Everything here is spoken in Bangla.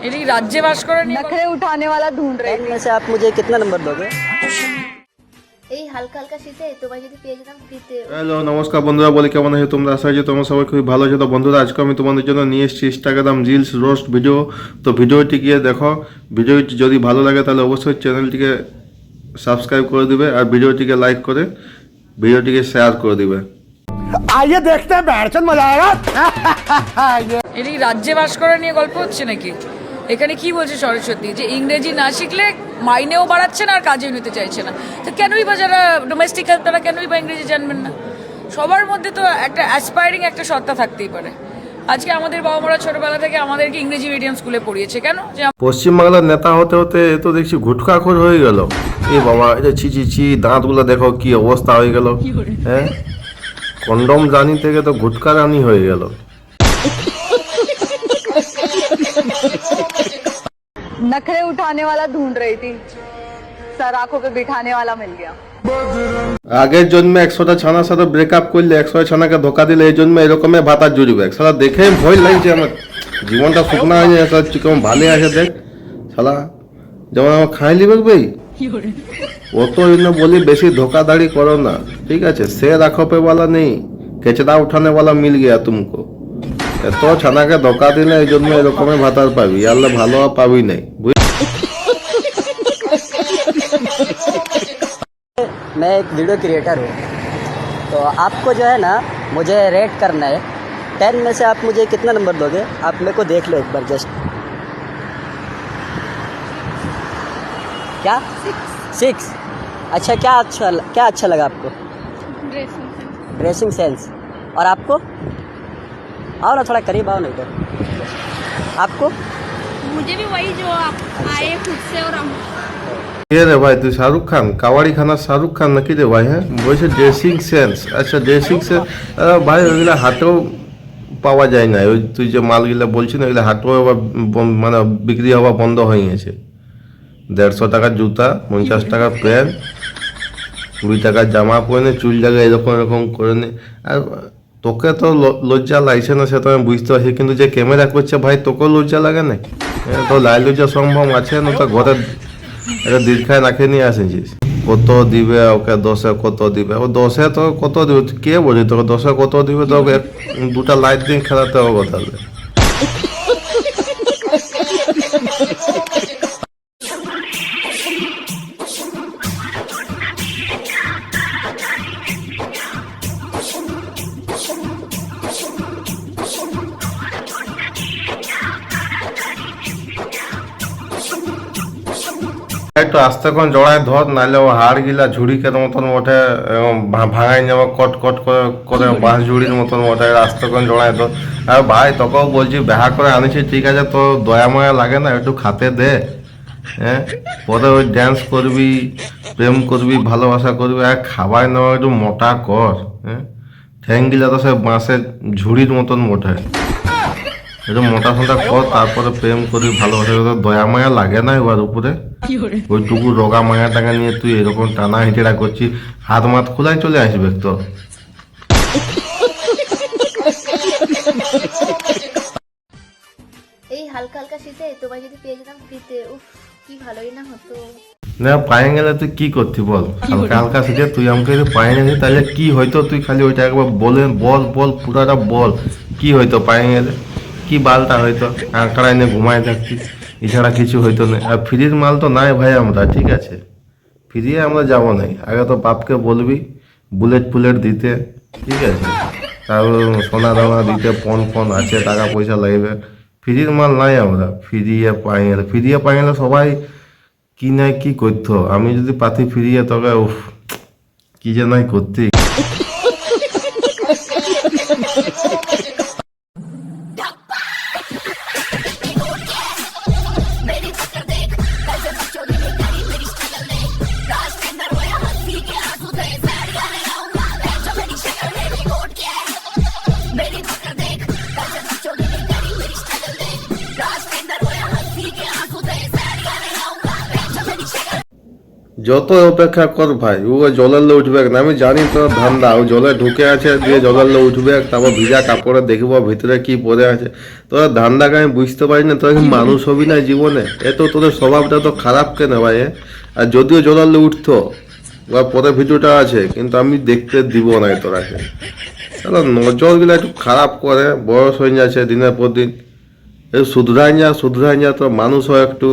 यदि राज्य बास करें नखरे उठाने वाला ढूंढ रहे में से आप मुझे कितना नंबर दोगे? এই হালকা হালকা শীতে তোমায় যদি পেয়ে যেতাম ফ্রিতে। হ্যালো নমস্কার বন্ধুরা, বলি কেমন আছো তোমরা? আশা করি তোমরা সবাই খুবই ভালো আছো। তো বন্ধুরা, আজকে আমি তোমাদের জন্য নিয়ে এসেছি ইনস্টাগ্রাম রিলস রোস্ট ভিডিও। তো ভিডিওটি গিয়ে দেখো। ভিডিওটি যদি ভালো লাগে তাহলে অবশ্যই চ্যানেলটিকে সাবস্ক্রাইব করে দিবে আর ভিডিওটিকে লাইক করে ভিডিওটিকে শেয়ার করে দিবে। आइए देखते हैं बैठचंद मजा आएगा। यदि राज्य बास करा নিয়ে গল্প হচ্ছে নাকি? এখানে কি বলছে সরস্বতী যে ইংরেজি না শিখলে মাইনেও বাড়াচ্ছে না আর কাজেও নিতে চাইছে না। তো কেনই বা যারা ডোমেস্টিক হেল্প তারা কেনই বা ইংরেজি জানবেন না? সবার মধ্যে তো একটা অ্যাসপায়ারিং একটা সত্তা থাকতেই পারে। আজকে আমাদের বাবা মারা ছোটবেলা থেকে আমাদেরকে ইংরেজি মিডিয়াম স্কুলে পড়িয়েছে কেন? যে পশ্চিমবাংলার নেতা হতে হতে এ তো দেখছি গুটখাখোর হয়ে গেল। এ বাবা, এটা ছি ছি ছি, দাঁতগুলো দেখো কি অবস্থা হয়ে গেল। হ্যাঁ, কন্ডম রানী থেকে তো গুটকা রানী হয়ে গেল। नखरे उठाने वाला ढूंढ रही थी, सर आंखों पे बिठाने वाला मिल गया। আগের জন্মে 100টা ছানার সাথে ব্রেকআপ করলে 100 ছানাকে ধোকা দিলে এই জন্মে এরকমের ভাতা জুড়বে। সালা দেখে ভয় লাগছে আমার, জীবনটা শুকনা হয়ে যায়। চিকন ভালো আছে দেখ সালা, যেমন আমার খাই লিবে ভাই। অত জন্য বলি বেশি ধোকাধাড়ি করো না, ঠিক আছে? সে রাখো পে वाला नहीं, কেচড়া উঠানে वाला मिल गया तुमको। এত ছানাকে ধোকা দিলে এই জন্য এরকমের ভাতার পাবি, আল্লাহ ভালো পাবি নাই। मैं एक वीडियो क्रिएटर हूँ, तो आपको जो है ना मुझे रेट करना है। 10 में से आप मुझे कितना नंबर दोगे? आप मेरे को देख लो एक बार जस्ट। क्या 6? अच्छा, क्या अच्छा लगा आपको? Dressing sense. और आपको? आओ ना थोड़ा करीब आओ, नहीं तो आपको? मुझे भी वही जो आप आए खुद से और हम কে রে ভাই, তুই শাহরুখ খান? কাওয়াড়ি খানা শাহরুখ খান নাকি রে ভাই? হ্যাঁ, বলছে ড্রেসিং সেন্স। আচ্ছা, ড্রেসিং সেন্স ভাই ওইগুলো হাতেও পাওয়া যায় না। ওই তুই যে মালগুলো বলছিস না, ওইগুলো হাতেও মানে বিক্রি হওয়া বন্ধ হয়ে গেছে। 150 টাকার জুতা, 50 টাকার প্যান্ট, 2 টাকার জামা পরে নে, চুল জায়গায় এরকম এরকম করে নে। আর তোকে তো লজ্জা লাগছে না, সেটা আমি বুঝতে পারছি, কিন্তু যে ক্যামেরা করছে ভাই তোকেও লজ্জা লাগে না? তো লাই লজ্জা সম্ভব আছে না? তো ঘরে একটা দীর্ঘায় রাখে নিয়ে আসেছিস। কত দিবে ওকে? 10-এ কত দিবে? ও 10-এ তো কত দিবে কে বলি তোকে? 10-এ কত দিবে? তোকে 2টা লাইট দিয়ে খেলাতে হবে তাহলে। একটু আস্তে করে জড়ায় ধর, নাহলে ও হাড় গিলা ঝুড়িকের মতন ওঠে এবং ভাঙাই যাবে কট কট করে করে বাঁশ ঝুড়ির মতন ওঠে। আস্তে করে জড়ায় ধর। আর ভাই তোকেও বলছি, বেহা করে আনিছি ঠিক আছে, তো দয়া মায়া লাগে না? একটু খাতে দে। হ্যাঁ, পরে ওই ড্যান্স করবি, প্রেম করবি, ভালোবাসা করবি, আর খাবার নেওয়া একটু মোটা কর। হ্যাঁ, ঠ্যাংগুলা তো সে বাঁশের ঝুড়ির মতন মোটে। একটু মোটা ফোটা কর, তারপরে প্রেম করবি, ভালোবাসা করবি। দয়া মায়া লাগে না এবার উপরে? ওইটুকু রোগা মায়া টাকা নিয়ে তুই এরকম টানা হিটেরা করছিস, হাত মাত খোলাই চলে আসবে তো। এই হালকা হালকা শীতে তোমায় যদি পেয়ে যেতাম ফ্রিতে, উফ কি ভালোই না হতো। না পায়ে গেলে তুই কি করতি বল? হালকা হালকা শিখে তুই আমাকে যদি পায়ে গেলি তাহলে কি হইতো? তুই খালি ওইটা একবার বল পুরাটা বল, কি হইতো পায়ে গেলে? কি বালটা হইতো? আঁকড়ায় নিয়ে ঘুমায় থাকতিস, এছাড়া কিছু হইতো না। আর ফ্রির মাল তো নাই ভাই আমরা, ঠিক আছে? ফিরিয়ে আমরা যাবো নাই। আগে তো বাপকে বলবি বুলেট ফুলেট দিতে, ঠিক আছে? তারপর সোনা দানা দিতে, ফোন আছে, টাকা পয়সা লাগবে। ফ্রির মাল নাই আমরা। ফিরিয়ে পাই গেলে সবাই কি নাই কি করতো। আমি যদি পাতি ফিরিয়ে তবে উফ কি যে নাই করতে। যত অপেক্ষা কর ভাই, ও জলের লো উঠবে না, আমি জানি তোর ধান্দা, ও জলে ঢুকে আছে দিয়ে জলের লো উঠবে, তারপর ভিজা কাপড়ে দেখবো ভিতরে কি পড়ে আছে। তোর ধান্দাকে আমি বুঝতে পারি না, তোরা কি মানুষ হবি না জীবনে? তোদের স্বভাবটা তো খারাপ কেন ভাই? আর যদিও জলের লো উঠতো বা পরে ভিডিওটা আছে, কিন্তু আমি দেখতে দিব না তোরাকে। তাহলে নজরগুলো একটু খারাপ করে, বয়স হয়ে যাচ্ছে দিনের পর দিন, শুধরাই যা তো মানুষ হয় একটু।